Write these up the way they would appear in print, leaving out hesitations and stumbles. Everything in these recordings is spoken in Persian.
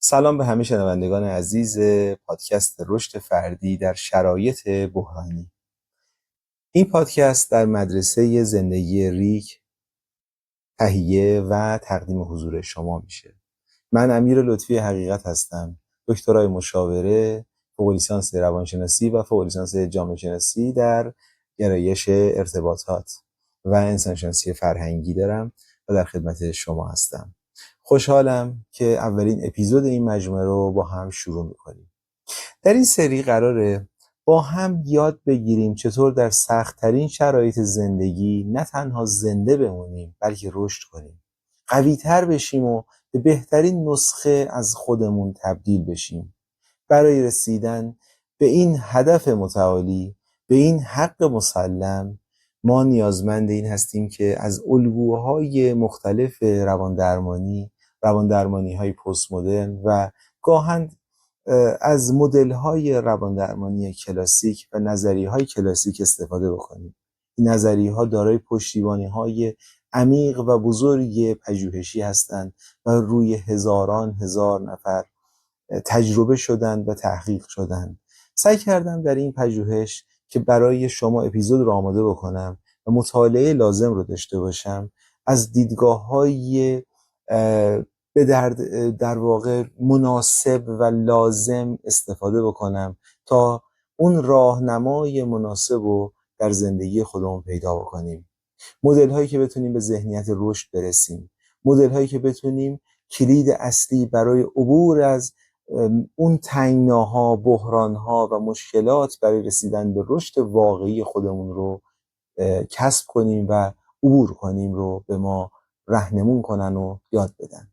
سلام به همه شنوندگان عزیز پادکست رشد فردی در شرایط بحرانی. این پادکست در مدرسه زندگی ریک تهیه و تقدیم حضور شما میشه. من امیر لطفی حقیقت هستم، دکترای مشاوره، فوق لیسانس روانشناسی و فوق لیسانس جامعه شناسی در گرایش ارتباطات و انسانشناسی فرهنگی دارم و در خدمت شما هستم. خوشحالم که اولین اپیزود این مجموعه رو با هم شروع میکنیم. در این سری قراره با هم یاد بگیریم چطور در سخت‌ترین شرایط زندگی نه تنها زنده بمونیم بلکه رشد کنیم، قوی‌تر بشیم و به بهترین نسخه از خودمون تبدیل بشیم. برای رسیدن به این هدف متعالی، به این حق مسلم، ما نیازمند این هستیم که از الگوهای مختلف رواندرمانی‌های پست مدرن و گاهن از مدل‌های رواندرمانی کلاسیک و نظریه‌های کلاسیک استفاده بکنیم. این نظریه‌ها دارای پشتیبانی‌های عمیق و بزرگ پژوهشی هستند و روی هزاران هزار نفر تجربه شدند و تحقیق شدند. سعی کردم در این پژوهش که برای شما اپیزود رو آماده بکنم و مطالعه لازم رو داشته باشم، از دیدگاه‌های به در واقع مناسب و لازم استفاده بکنم تا اون راهنمای مناسب رو در زندگی خودمون پیدا بکنیم. مدل هایی که بتونیم به ذهنیت رشد برسیم، مدل هایی که بتونیم کلید اصلی برای عبور از اون تنگناها، بحرانها و مشکلات برای رسیدن به رشد واقعی خودمون رو کسب کنیم و عبور کنیم رو به ما راهنمون کنن و یاد بدن.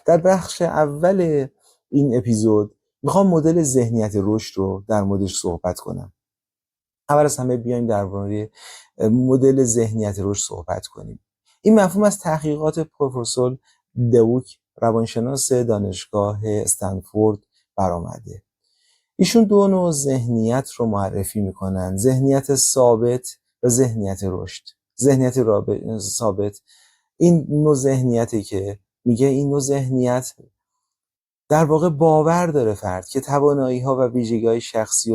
در بخش اول این اپیزود میخوام مدل ذهنیت رشد رو در موردش صحبت کنم. اول از همه بیایم درباره مدل ذهنیت رشد صحبت کنیم. این مفهوم از تحقیقات پروفسور دوک، روانشناس دانشگاه استنفورد برآمده. ایشون دو نوع ذهنیت رو معرفی میکنن: ذهنیت ثابت و ذهنیت رشد. ذهنیت ثابت این نوع ذهنیتی که میگه این نوع ذهنیت در واقع باور داره فرد که توانایی‌ها و ویژگی‌های شخصی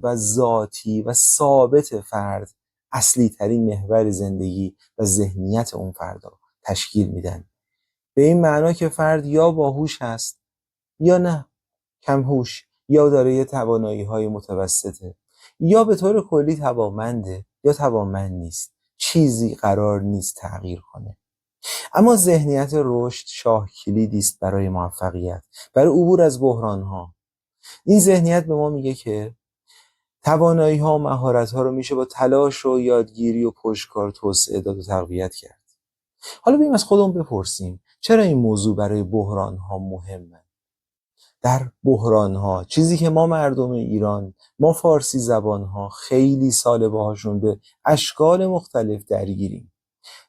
و ذاتی و ثابت فرد اصلی ترین محور زندگی و ذهنیت اون فرد تشکیل میدن. به این معنا که فرد یا باهوش هست یا نه، کم هوش، یا دارای توانایی‌های متوسطه، یا به طور کلی توانمنده یا توانمند نیست. چیزی قرار نیست تغییر کنه. اما ذهنیت رشد شاه کلیدی است برای موفقیت، برای عبور از بحران‌ها. این ذهنیت به ما میگه که توانایی‌ها و مهارت‌ها رو میشه با تلاش و یادگیری و پشتکار توسعه داد و تقویت کرد. حالا بیایم از خودمون بپرسیم چرا این موضوع برای بحران‌ها مهمه؟ در بحران‌ها، چیزی که ما مردم ایران، ما فارسی زبان‌ها خیلی سال باهاشون به اشکال مختلف درگیریم.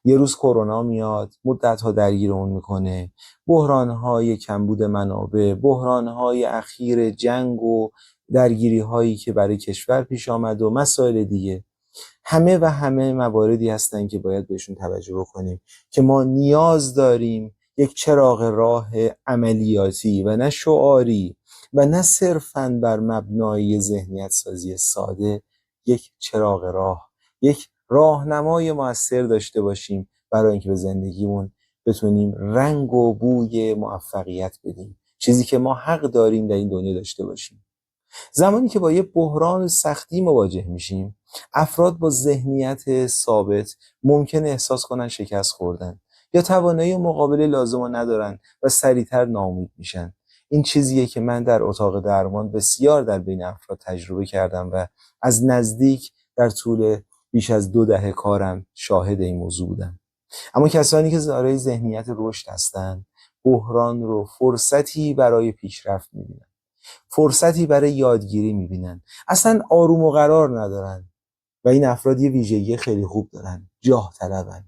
یه روز کرونا میاد، مدت‌ها درگیرمون میکنه، بحران‌های کمبود منابع، بحران‌های اخیر جنگ و درگیری‌هایی که برای کشور پیش آمد و مسائل دیگه. همه مواردی هستن که باید بهشون توجه بکنیم که ما نیاز داریم یک چراغ راه عملیاتی و نه شعاری و نه صرفاً بر مبنای ذهنیت سازی ساده، یک چراغ راه، یک راهنمای مؤثر داشته باشیم برای اینکه به زندگیمون بتونیم رنگ و بوی موفقیت بدیم، چیزی که ما حق داریم در این دنیا داشته باشیم. زمانی که با یه بحران سختی مواجه میشیم، افراد با ذهنیت ثابت ممکن احساس کنن شکست خوردن یا توانایی مقابله لازم رو ندارن و سریعتر ناامید میشن. این چیزیه که من در اتاق درمان بسیار در بین افراد تجربه کردم و از نزدیک در طول بیش از 2 دهه کارم شاهد این موضوع بودم. اما کسانی که دارای ذهنیت رشد هستن، بحران رو فرصتی برای پیشرفت میبینن، فرصتی برای یادگیری میبینن، اصلا آروم و قرار ندارن. و این افراد یه ویژگی خیلی خوب دارن: جاه طلبن.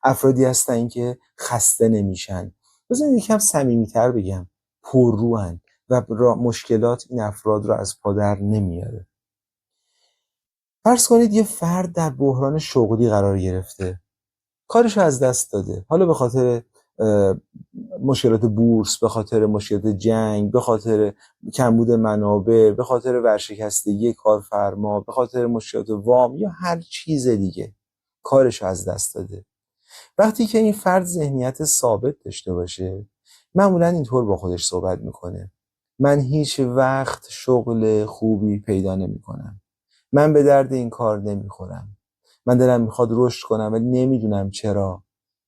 افرادی هستن که خسته نمیشن. بذارید یکم صمیمیتر بگم، پرروان و مشکلات این افراد رو از پادر نمیاره. فرض کنید یه فرد در بحران شغلی قرار گرفته، کارشو از دست داده، حالا به خاطر مشکلات بورس، به خاطر مشکلات جنگ، به خاطر کمبود منابع، به خاطر ورشکستگی کارفرما، به خاطر مشکلات وام یا هر چیز دیگه کارش از دست داده. وقتی که این فرد ذهنیت ثابت داشته باشه، معمولا اینطور با خودش صحبت میکنه: من هیچ وقت شغل خوبی پیدا نمیکنم، من به درد این کار نمیخورم، من دلم میخواد رشد کنم ولی نمیدونم چرا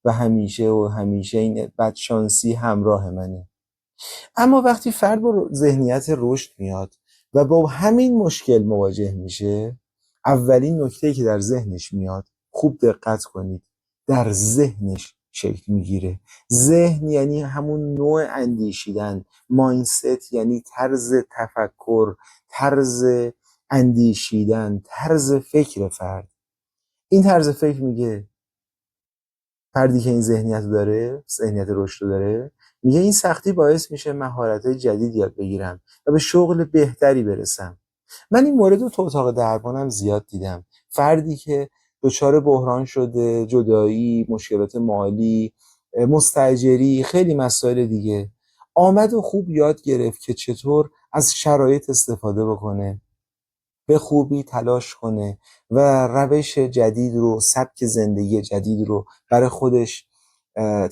و همیشه این بدشانسی همراه منه. اما وقتی فرد با ذهنیت رشد میاد و با همین مشکل مواجه میشه، اولین نکته‌ای که در ذهنش میاد، خوب دقت کنید، در ذهنش شکل میگیره. ذهن یعنی همون نوع اندیشیدن، مایندست یعنی طرز تفکر، طرز اندیشیدن، طرز فکر فرد. این طرز فکر میگه، فردی که این ذهنیت داره، ذهنیت رشد داره، میگه این سختی باعث میشه مهارت‌های جدید یاد بگیرم و به شغل بهتری برسم. من این مورد رو تو اتاق درمانم زیاد دیدم. فردی که دچار بحران شده، جدایی، مشکلات مالی، مستاجری، خیلی مسائل دیگه، آمد و خوب یاد گرفت که چطور از شرایط استفاده بکنه، به خوبی تلاش کنه و روش جدید رو، سبک زندگی جدید رو برای خودش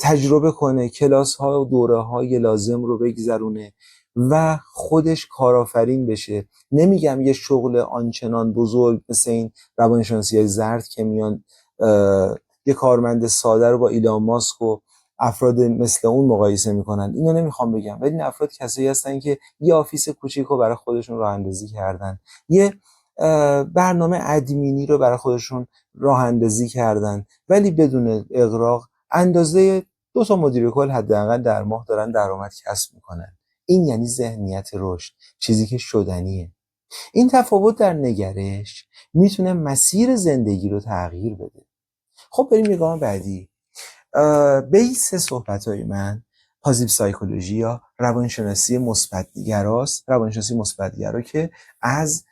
تجربه کنه، کلاس ها و دوره های لازم رو بگذرونه و خودش کارآفرین بشه. نمیگم یه شغل آنچنان بزرگ مثل این روانشناسی های زرد که میان یه کارمند ساده رو با ایلان ماسک و افراد مثل اون مقایسه میکنن، اینو نمیخوام بگم، ولی این افراد کسایی هستن که یه آفیس کوچیک رو برای خودشون راه اندازی کردن، یه برنامه ادمینی رو برای خودشون راه اندازی کردن، ولی بدون اغراق اندازه 2 مدیر کل حداقل در ماه دارن درآمد کسب میکنن. این یعنی ذهنیت رشد، چیزی که شدنیه. این تفاوت در نگرش میتونه مسیر زندگی رو تغییر بده. خب بریم نگاه بعدی. بیس صحبت‌های من پازیتیو سایکولوژی یا روانشناسی مثبت‌گراست. روانشناسی مثبت‌گرا که از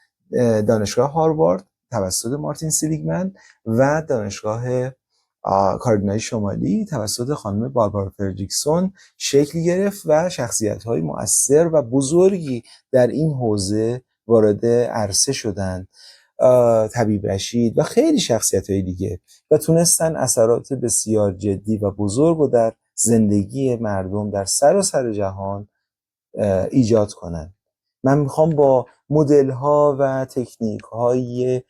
دانشگاه هاروارد توسط مارتین سلیگمن و دانشگاه کارولینای شمالی توسط خانم باربارا فردریکسون شکل گرفت و شخصیت‌های مؤثر و بزرگی در این حوزه وارد عرصه شدند. طبیب رشید و خیلی شخصیت‌های دیگه، و تونستن اثرات بسیار جدی و بزرگ رو در زندگی مردم در سراسر جهان ایجاد کنن. من میخوام با مدل‌ها و تکنیک‌های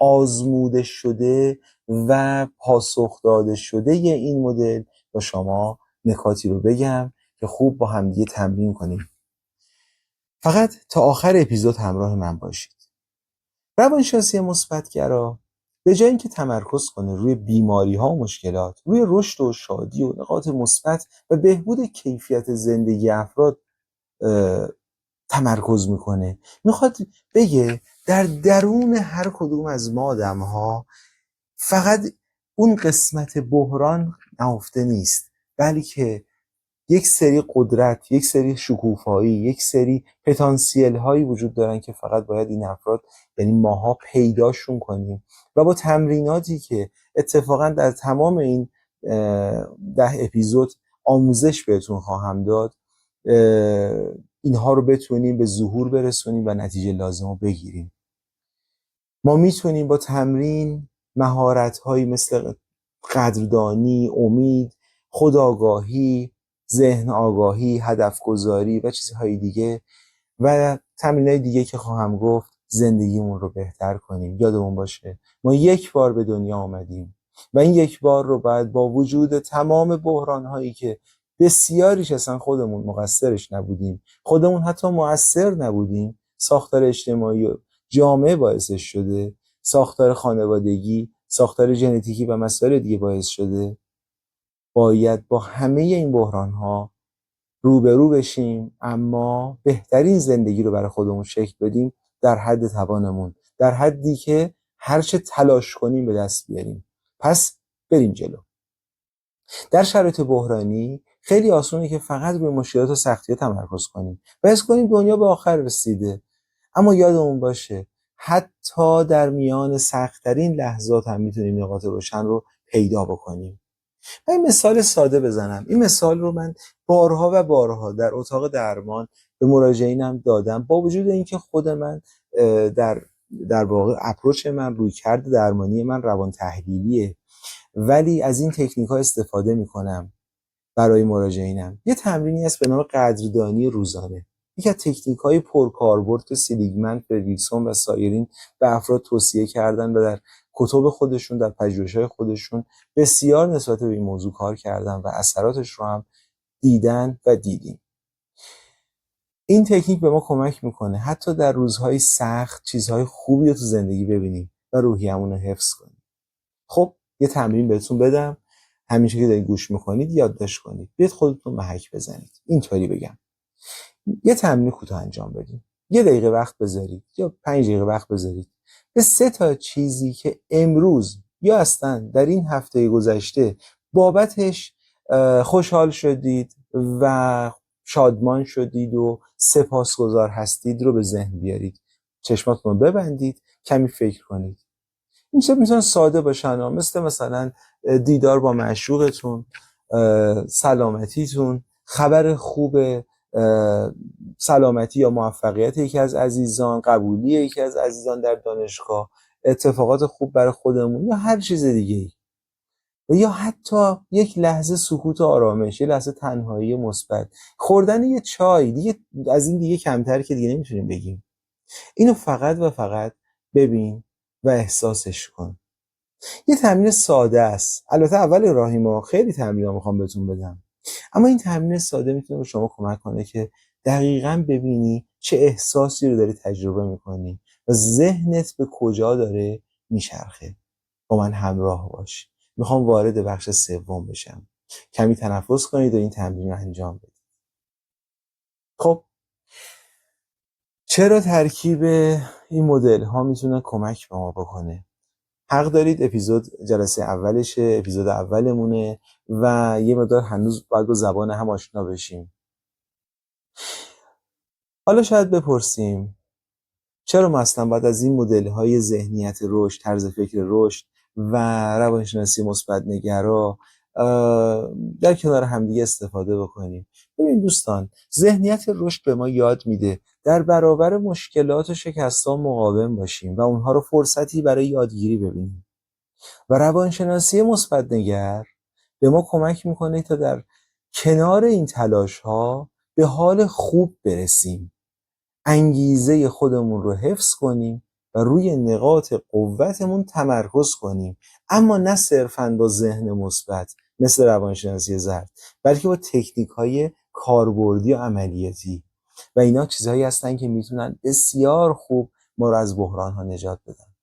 آزموده شده و پاسخ داده شده این مدل با شما نکاتی رو بگم که خوب با همدیگه تمرین کنیم. فقط تا آخر اپیزود همراه من باشید. روانشناسی مثبت‌گرا به جای اینکه تمرکز کنه روی بیماری‌ها و مشکلات، روی رشد و شادی و نقاط مثبت و بهبود کیفیت زندگی افراد تمرکز میکنه. میخواد بگه در درون هر کدوم از ما آدم‌ها فقط اون قسمت بحران نهفته نیست، بلکه یک سری قدرت، یک سری شکوفایی، یک سری پتانسیل هایی وجود دارن که فقط باید این افراد، یعنی ماها، پیداشون کنیم و با تمریناتی که اتفاقا در تمام این 10 اپیزود آموزش بهتون خواهم داد، اینها رو بتونیم به ظهور برسونیم و نتیجه لازم رو بگیریم. ما میتونیم با تمرین مهارت هایی مثل قدردانی، امید، خودآگاهی، ذهن آگاهی، هدف گذاری و چیزهای دیگه و تمرینای دیگه که خواهم گفت زندگیمون رو بهتر کنیم. یادمون باشه ما یک بار به دنیا آمدیم و این یک بار رو باید با وجود تمام بحران هایی که بسیاریش اصلا خودمون مقصرش نبودیم، خودمون حتی مؤثر نبودیم، ساختار اجتماعی و جامعه باعثش شده، ساختار خانوادگی، ساختار ژنتیکی و مسائل دیگه باعث شده، باید با همه این بحران‌ها روبرو بشیم، اما بهترین زندگی رو برای خودمون شکل بدیم در حد توانمون، در حدی که هرچه تلاش کنیم به دست بیاریم. پس بریم جلو. در شرایط بحرانی خیلی آسونه که فقط روی مشکلات و سختی‌ها تمرکز کنیم و حس کنیم دنیا به آخر رسیده. اما یادمون باشه حتی در میان سخت‌ترین لحظات هم میتونیم نقاط روشن رو پیدا بکنیم. من این مثال ساده بزنم. این مثال رو من بارها و بارها در اتاق درمان به مراجعینم دادم، با وجود اینکه خود من در در واقع اپروچ من، رویکرد درمانی من روان تحلیلیه، ولی از این تکنیک ها استفاده میکنم برای مراجعینم. یه تمرینی هست به نام قدردانی روزانه. یکی از تکنیک های پرکاربرد که سیلیگمن، فردریکسون و سایرین به افراد توصیه کردن و در کتب خودشون، در پژوهش‌های خودشون بسیار نسبت به این موضوع کار کردن و اثراتش رو هم دیدن و دیدیم. این تکنیک به ما کمک میکنه حتی در روزهای سخت چیزهای خوبی رو تو زندگی ببینیم و روحیه‌مون رو حفظ کنیم. خب یه تمرین بهتون بدم، همیشه که دارید گوش میکنید یادداشت کنید، بیاید خودتون محک بزنید. اینطوری بگم، یه تمرین کوتاه انجام بدید، 1 دقیقه وقت بذارید یا 5 دقیقه وقت بذارید به 3 تا چیزی که امروز یا اصلا در این هفته گذشته بابتش خوشحال شدید و شادمان شدید و سپاسگزار هستید رو به ذهن بیارید. چشماتون رو ببندید، کمی فکر کنید. این چیزا میتونن ساده باشن، مثلا دیدار با معشوقتون، سلامتیتون، خبر خوب، سلامتی یا موفقیت یکی از عزیزان، قبولی یکی از عزیزان در دانشگاه، اتفاقات خوب برای خودمون یا هر چیز دیگه، و یا حتی یک لحظه سکوت و آرامش، یه لحظه تنهایی مثبت، خوردن یه چای دیگه. از این دیگه کمتر که دیگه نمیتونیم بگیم. اینو فقط و فقط ببین و احساسش کن. یه تمرین ساده است. البته اول راهی ما خیلی تمرین‌ها میخوام بهتون بدم، اما این تمرین ساده میتونه به شما کمک کنه که دقیقاً ببینی چه احساسی رو داری تجربه میکنی و ذهنت به کجا داره میچرخه. با من همراه باش. میخوام وارد بخش سوم بشم. کمی تنفس کنید و این تمرین رو انجام بدید. خب چرا ترکیب این مدل ها میتونه کمک به ما بکنه؟ حق دارید، جلسه اولشه، اپیزود اولمونه و یه مقدار هنوز باید با زبان هم آشنا بشیم. حالا شاید بپرسیم چرا ما اصلا باید از این مدل‌های ذهنیت رشد، طرز فکر رشد و روانشناسی مثبت نگرا در کنار همدیگه استفاده بکنیم؟ ببین دوستان، ذهنیت رشد به ما یاد میده در برابر مشکلات و شکست‌ها مقاوم باشیم و اونها رو فرصتی برای یادگیری ببینیم. و روانشناسی مثبت نگر به ما کمک میکنه تا در کنار این تلاش‌ها به حال خوب برسیم، انگیزه خودمون رو حفظ کنیم و روی نقاط قوتمون تمرکز کنیم، اما نه صرفاً با ذهن مثبت مثل روانشناسی زرد، بلکه با تکنیک‌های کاربردی و عملیاتی. و اینا چیزهایی هستن که میتونن بسیار خوب ما رو از بحران‌ها نجات بدن.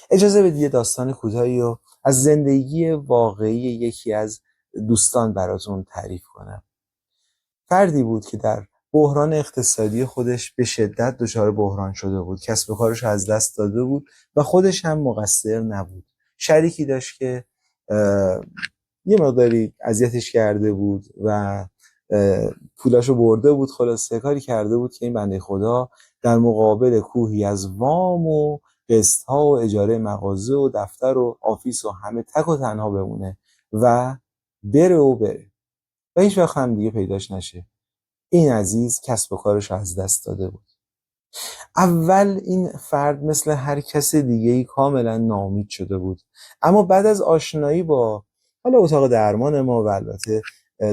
اجازه بدید یه داستان کوتاهی رو از زندگی واقعی یکی از دوستان براتون تعریف کنم. فردی بود که در بحران اقتصادی خودش به شدت دچار بحران شده بود، کسب و کارش از دست داده بود و خودش هم مقصر نبود. شریکی داشت که یه مقداری اذیتش کرده بود و پولاشو برده بود. خلاصه کاری کرده بود که این بنده خدا در مقابل کوهی از وام و قسط‌ها و اجاره مغازه و دفتر و آفیس و همه تک و تنها بمونه و بره و هیچ وقت هم دیگه پیداش نشه. این عزیز کسب و کارش از دست داده بود. اول این فرد مثل هر کس دیگه‌ای کاملا ناامید شده بود، اما بعد از آشنایی با حالا اتاق درمان ما و البته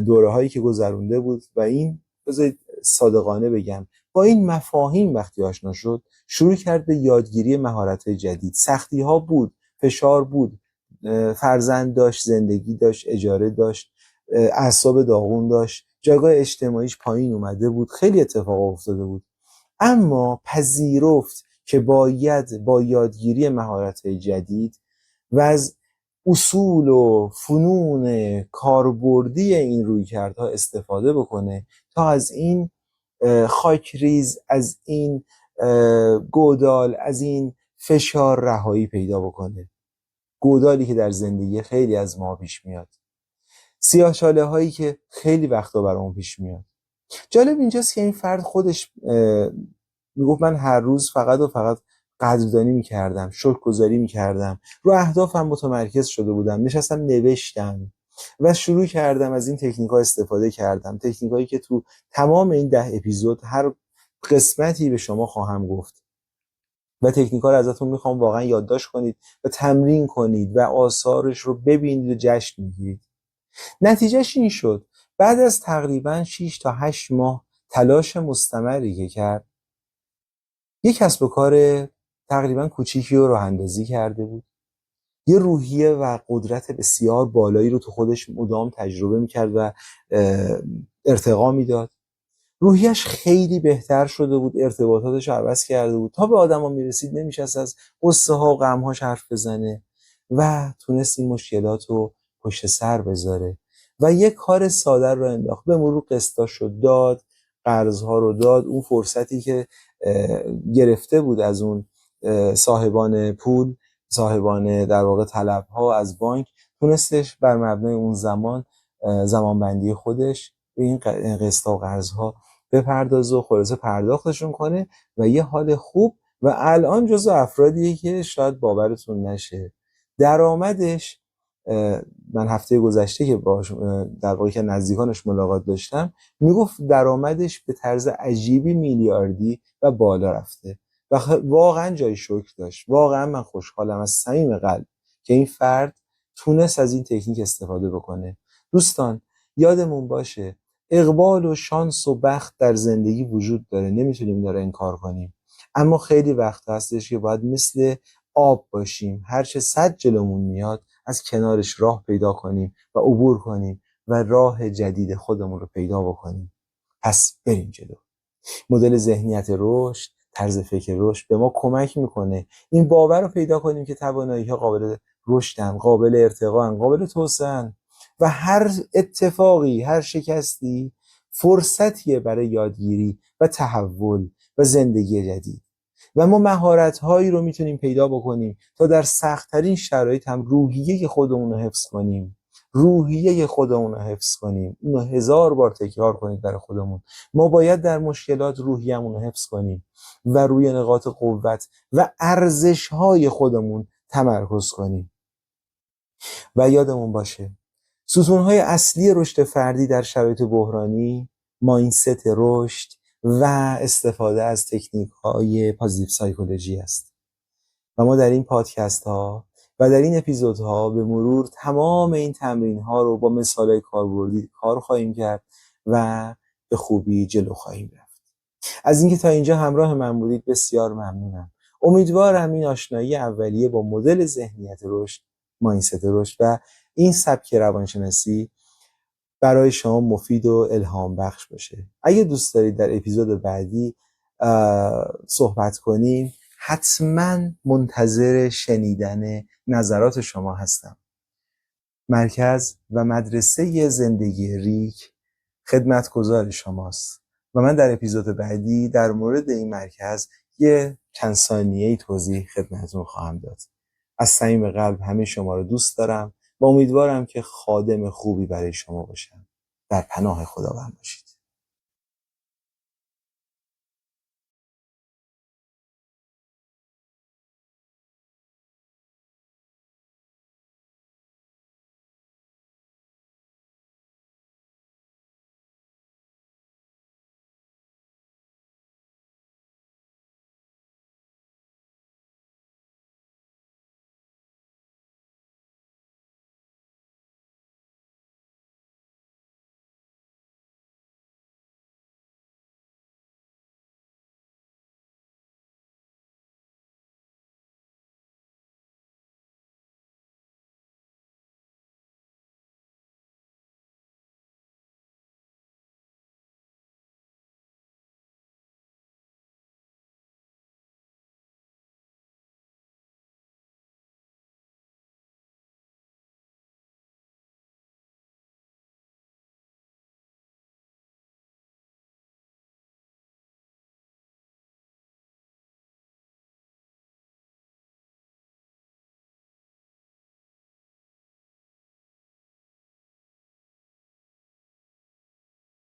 دوره‌هایی که گذرونده بود و این، بذارید صادقانه بگم، با این مفاهیم وقتی آشنا شد شروع کرد به یادگیری مهارت‌های جدید. سختی‌ها بود، فشار بود، فرزند داشت، زندگی داشت، اجاره داشت، اعصاب داغون داشت، جایگاه اجتماعیش پایین اومده بود، خیلی اتفاق افتاده بود، اما پذیرفت که باید با یادگیری مهارت‌های جدید و از اصول و فنون کاربردی این رویکردها استفاده بکنه تا از این خاکریز، از این گودال، از این فشار رهایی پیدا بکنه. گودالی که در زندگی خیلی از ما پیش میاد، سیاه‌چاله هایی که خیلی وقتا برامون پیش میاد. جالب اینجاست که این فرد خودش میگفت من هر روز فقط و فقط قدردانی میکردم، شکرگزاری میکردم، رو اهدافم متمرکز شده بودم، نشستم نوشتم و شروع کردم از این تکنیک‌ها استفاده کردم، تکنیکایی که تو تمام این 10 اپیزود هر قسمتی به شما خواهم گفت و تکنیک‌ها رو ازتون میخوام واقعا یادداشت کنید و تمرین کنید و آثارش رو ببینید و جشن بگیرید. نتیجهش این شد بعد از تقریبا 6 تا 8 ماه تلاش مستمری که کرد، یک کسب و کار تقریبا کوچیکی رو راه اندازی کرده بود. یه روحیه و قدرت بسیار بالایی رو تو خودش مدام تجربه میکرد و ارتقا میداد. روحیش خیلی بهتر شده بود، ارتباطاتش رو عوض کرده بود، تا به آدما میرسید نمیشست از قصه ها و غم هاش حرف بزنه و تونست این مشکلات رو پشت سر بذاره و یک کار ساده رو انداخت. به مرور قسطاش رو داد، قرضها رو داد، اون فرصتی که گرفته بود از اون صاحبان پول، صاحبان در واقع طلبها از بانک، تونستش بر مبنای اون زمانبندی خودش به این قسطا و قرضها بپردازه و خلاصه پرداختشون کنه و یه حال خوب و الان جزو افرادیه که شاید باورتون نشه درآمدش، من هفته گذشته که باش در واقع که نزدیکانش ملاقات داشتم میگفت درآمدش به طرز عجیبی میلیاردی و بالا رفته و واقعا جای شکر داشت. واقعا من خوشحالم از صمیم قلب که این فرد تونست از این تکنیک استفاده بکنه. دوستان یادمون باشه اقبال و شانس و بخت در زندگی وجود داره، نمیتونیم داره انکار کنیم، اما خیلی وقت هستش که باید مثل آب باشیم، هر چه صد جلومون میاد از کنارش راه پیدا کنیم و عبور کنیم و راه جدید خودمون رو پیدا بکنیم. پس بریم جلو. مدل ذهنیت رشد، طرز فکر رشد به ما کمک میکنه این باور رو پیدا کنیم که توانایی‌ها قابل رشدن، قابل ارتقاءن، قابل توسعه‌ان و هر اتفاقی، هر شکستی فرصتیه برای یادگیری و تحول و زندگی جدید و ما مهارت‌هایی رو میتونیم پیدا بکنیم تا در سخت‌ترین شرایط هم روحیه خودمون رو حفظ کنیم. روحیه خودمون رو حفظ کنیم. اینو 1000 بار تکرار کنید برای خودمون. ما باید در مشکلات روحیه‌مون رو حفظ کنیم و روی نقاط قوت و ارزش‌های خودمون تمرکز کنیم. و یادمون باشه ستون‌های اصلی رشد فردی در شرایط بحرانی مایندست رشد و استفاده از تکنیک‌های پازیتیو سایکولوژی است. و ما در این پادکست ها و در این اپیزودها به مرور تمام این تمرین ها رو با مثالای کاربردی کار خواهیم کرد و به خوبی جلو خواهیم رفت. از اینکه تا اینجا همراه من بودید بسیار ممنونم. امیدوارم این آشنایی اولیه با مدل ذهنیت رشد، مایندست رشد و این سبک روانشناسی برای شما مفید و الهام بخش باشه. اگه دوست دارید در اپیزود بعدی صحبت کنیم حتما منتظر شنیدن نظرات شما هستم. مرکز و مدرسه زندگی ریک خدمتگزار شماست و من در اپیزود بعدی در مورد این مرکز یه چند ثانیه‌ای توضیح خدمتتون خواهم داد. از صمیم قلب همه شما رو دوست دارم و امیدوارم که خادم خوبی برای شما باشم. در پناه خداوند باشید.